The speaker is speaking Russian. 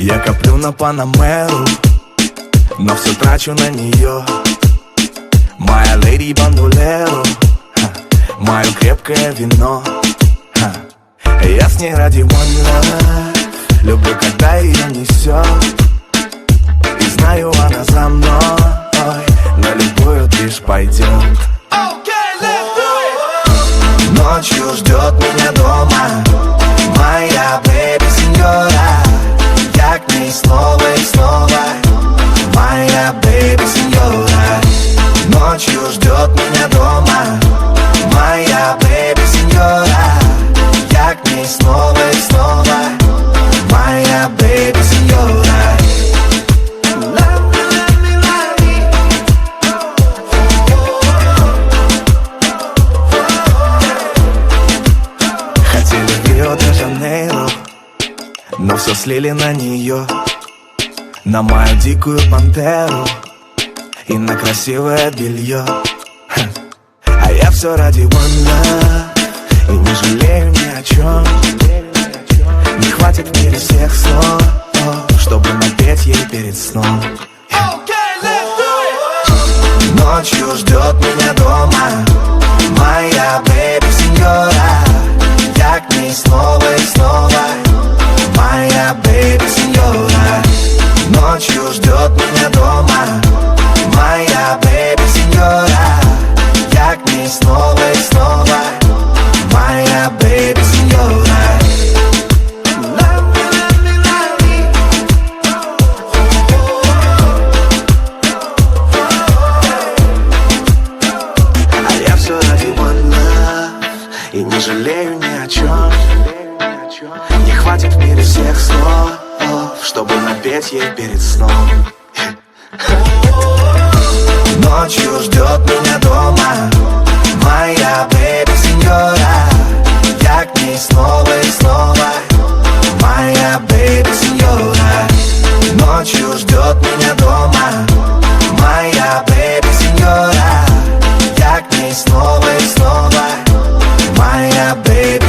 Я коплю на Панамеру, но все трачу на нее. Моя леди бандолеро, мое крепкое вино. Я с ней ради one love. Люблю, когда ее несет, и знаю, она за мной на любую лишь пойдет. Ночью ждет меня дома моя бэби сеньора. Я к ней снова и снова, моя бэби сеньора. Ночью ждет меня дома моя бэби сеньора. Я к ней снова и снова, моя бэби сеньора. Хотели в Рио-де-Жанейро, но все слили на нее, на мою дикую пантеру и на красивое белье. А я все ради one love, и не жалею ни о чем. Не хватит в мире всех слов, чтобы напеть ей перед сном. Ночью ждет меня дома моя бэби сеньора. Я к ней снова и снова, моя бэби сеньора. Ночью ждет меня дома моя бэби сеньора. Я к ней снова и снова, моя бэби сеньора. А я все ради one love, и не жалею ни о чем. Не хватит в мире всех слов, чтобы напеть ей перед сном. Ночью ждет меня дома моя бэби сеньора. Я к ней снова и снова, моя бэби сеньора. Ночью ждет меня дома моя бэби сеньора. Я к ней снова и снова, моя бэби